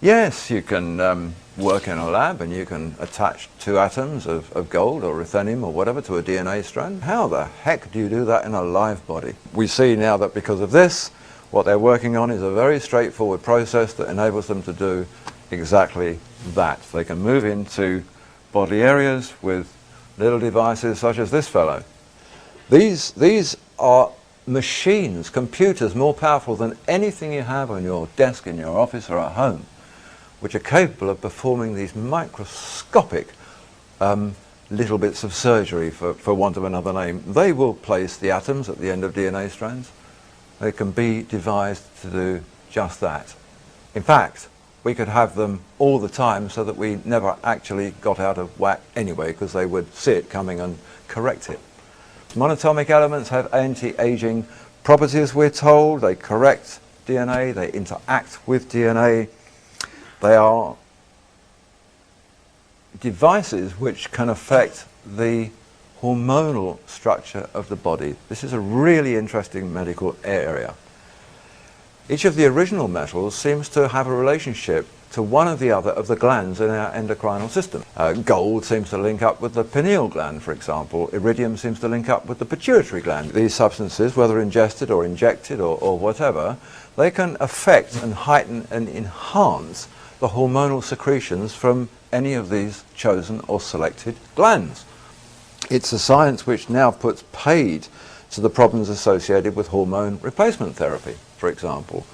Yes, you can work in a lab and you can attach two atoms of gold or ruthenium or whatever to a DNA strand. How the heck do you do that in a live body? We see now that because of this, what they're working on is a very straightforward process that enables them to do exactly that. They can move into body areas with little devices such as this fellow. These are machines, computers more powerful than anything you have on your desk in your office or at home, which are capable of performing these microscopic little bits of surgery, for want of another name. They will place the atoms at the end of DNA strands. They can be devised to do just that. In fact, we could have them all the time so that we never actually got out of whack anyway, because they would see it coming and correct it. Monatomic elements have anti-aging properties, we're told. They correct DNA, they interact with DNA. They are devices which can affect the hormonal structure of the body. This is a really interesting medical area. Each of the original metals seems to have a relationship to one or the other of the glands in our endocrinal system. Gold seems to link up with the pineal gland, for example. Iridium seems to link up with the pituitary gland. These substances, whether ingested or injected or whatever, they can affect and heighten and enhance the hormonal secretions from any of these chosen or selected glands. It's a science which now puts paid to the problems associated with hormone replacement therapy, for example.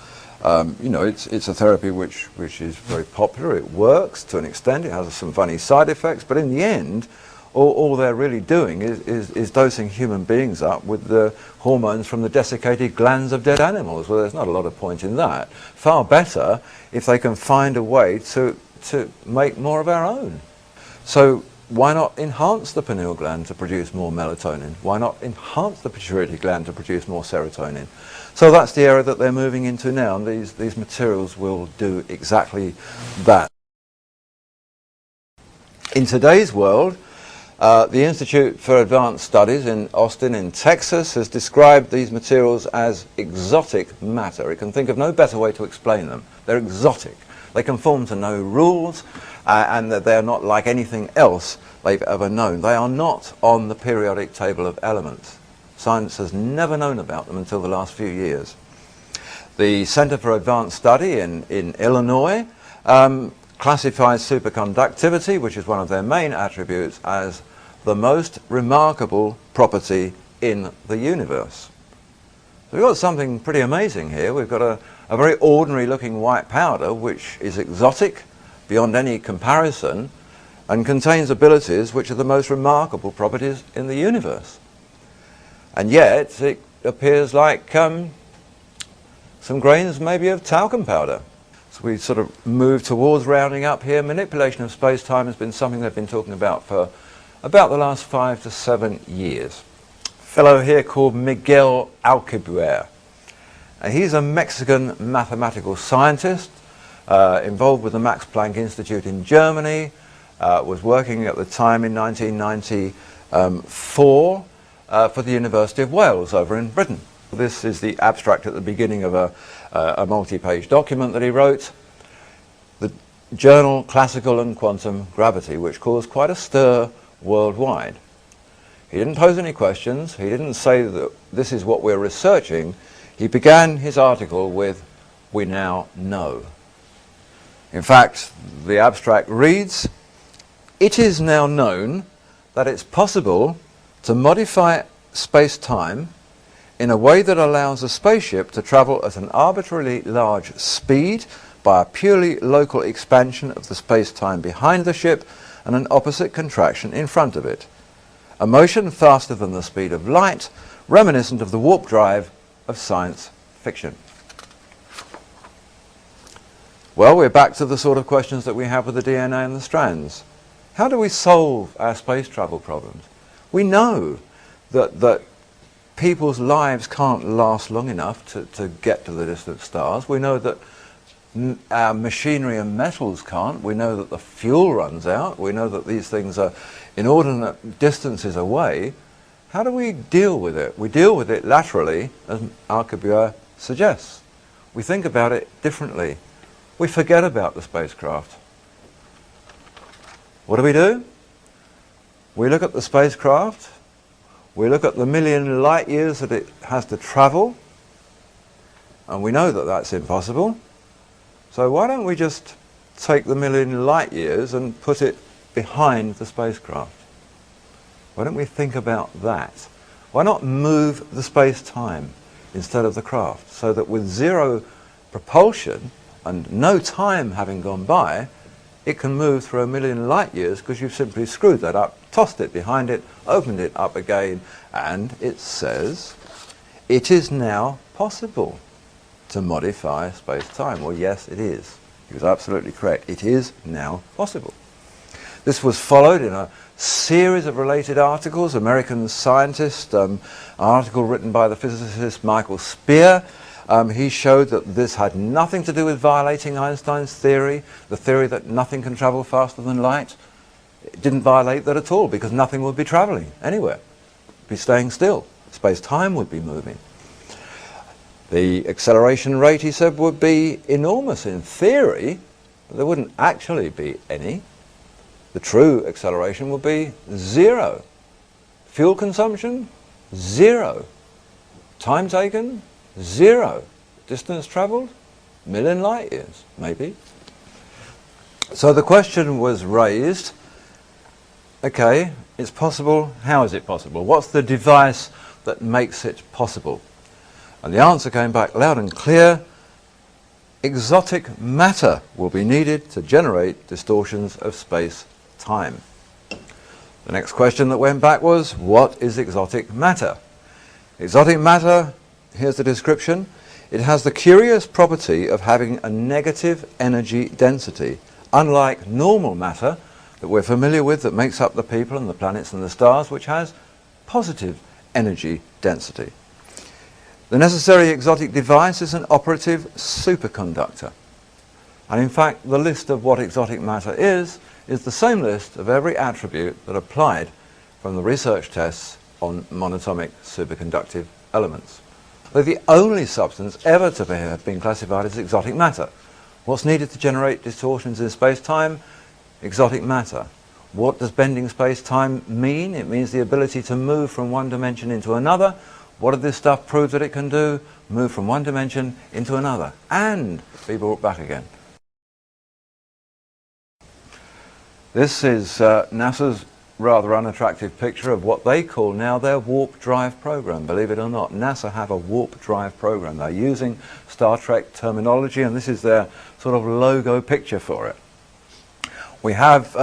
You know, it's a therapy which is very popular. It works to an extent. It has some funny side effects, but in the end, all they're really doing is dosing human beings up with the hormones from the desiccated glands of dead animals. Well, there's not a lot of point in that. Far better if they can find a way to make more of our own. So why not enhance the pineal gland to produce more melatonin? Why not enhance the pituitary gland to produce more serotonin? So that's the area that they're moving into now, and these materials will do exactly that. In today's world, the Institute for Advanced Studies in Austin in Texas has described these materials as exotic matter. It can think of no better way to explain them. They're exotic. They conform to no rules, and they're not like anything else they've ever known. They are not on the periodic table of elements. Science has never known about them until the last few years. The Center for Advanced Study in Illinois classifies superconductivity, which is one of their main attributes, as the most remarkable property in the universe. So we've got something pretty amazing here. We've got a very ordinary looking white powder which is exotic beyond any comparison and contains abilities which are the most remarkable properties in the universe. And yet it appears like some grains maybe of talcum powder. So we sort of move towards rounding up here. Manipulation of space-time has been something they've been talking about for about the last 5 to 7 years. A fellow here called Miguel Alcubierre. He's a Mexican mathematical scientist involved with the Max Planck Institute in Germany, was working at the time in 1994 for the University of Wales over in Britain. This is the abstract at the beginning of a multi-page document that he wrote, the journal Classical and Quantum Gravity, which caused quite a stir worldwide. He didn't pose any questions. He didn't say that this is what we're researching. He began his article with, "We now know." In fact, the abstract reads, "It is now known that it's possible to modify space-time in a way that allows a spaceship to travel at an arbitrarily large speed by a purely local expansion of the space-time behind the ship and an opposite contraction in front of it. A motion faster than the speed of light, reminiscent of the warp drive of science fiction." Well, we're back to the sort of questions that we have with the DNA and the strands. How do we solve our space travel problems? We know that people's lives can't last long enough to get to the distant stars. We know that our machinery and metals can't. We know that the fuel runs out. We know that these things are inordinate distances away. How do we deal with it? We deal with it laterally, as Alcubierre suggests. We think about it differently. we forget about the spacecraft. What do? We look at the spacecraft, we look at the million light years that it has to travel, and we know that that's impossible. So why don't we just take the million light years and put it behind the spacecraft? Why don't we think about that? Why not move the space-time instead of the craft, so that with zero propulsion and no time having gone by, it can move through a million light years, because you've simply screwed that up, tossed it behind it, opened it up again, and it says it is now possible to modify space-time. Well, yes, it is. He was absolutely correct. It is now possible. This was followed in a series of related articles. American scientist, an article written by the physicist Michael Spear, he showed that this had nothing to do with violating Einstein's theory, the theory that nothing can travel faster than light. It didn't violate that at all, because nothing would be travelling anywhere. It would be staying still. Space-time would be moving. The acceleration rate, he said, would be enormous in theory, but there wouldn't actually be any. The true acceleration would be zero. Fuel consumption, zero. Time taken, zero. Distance travelled, million light years, maybe. So the question was raised, okay, it's possible, how is it possible? What's the device that makes it possible? And the answer came back loud and clear: exotic matter will be needed to generate distortions of space-time. The next question that went back was, what is exotic matter? Exotic matter, here's the description: it has the curious property of having a negative energy density, unlike normal matter that we're familiar with, that makes up the people and the planets and the stars, which has positive energy density. The necessary exotic device is an operative superconductor. And in fact, the list of what exotic matter is the same list of every attribute that applied from the research tests on monatomic superconductive elements. They're the only substance ever to have been classified as exotic matter. What's needed to generate distortions in space-time? Exotic matter. What does bending space-time mean? It means the ability to move from one dimension into another. What did this stuff prove that it can do? Move from one dimension into another and be brought back again. This is NASA's rather unattractive picture of what they call now their warp drive program. Believe it or not, NASA have a warp drive program. They're using Star Trek terminology, and this is their sort of logo picture for it. We have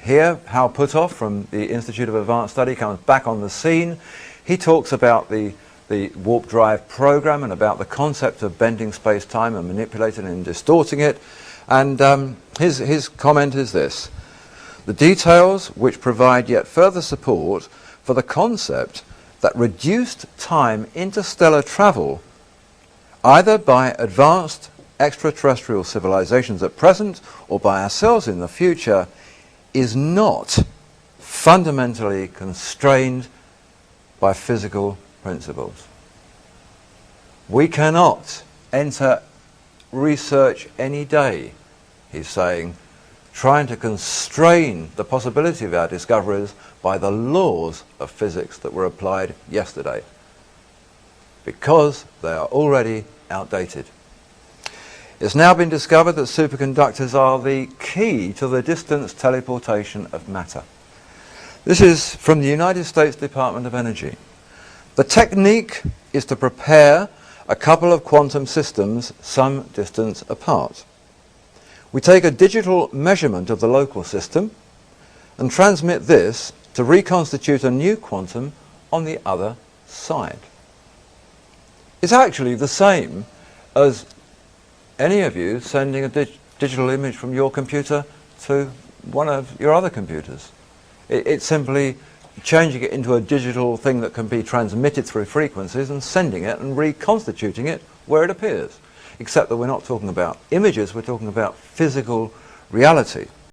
here Hal Puthoff from the Institute of Advanced Study comes back on the scene. He talks about the warp drive program and about the concept of bending space-time and manipulating and distorting it. And his comment is this: the details which provide yet further support for the concept that reduced time interstellar travel, either by advanced extraterrestrial civilizations at present or by ourselves in the future, is not fundamentally constrained by physical principles. We cannot enter research any day, he's saying, trying to constrain the possibility of our discoveries by the laws of physics that were applied yesterday, because they are already outdated. It's now been discovered that superconductors are the key to the distance teleportation of matter. This is from the United States Department of Energy. The technique is to prepare a couple of quantum systems some distance apart. We take a digital measurement of the local system and transmit this to reconstitute a new quantum on the other side. It's actually the same as any of you sending a digital image from your computer to one of your other computers. It's simply changing it into a digital thing that can be transmitted through frequencies and sending it and reconstituting it where it appears. Except that we're not talking about images, we're talking about physical reality.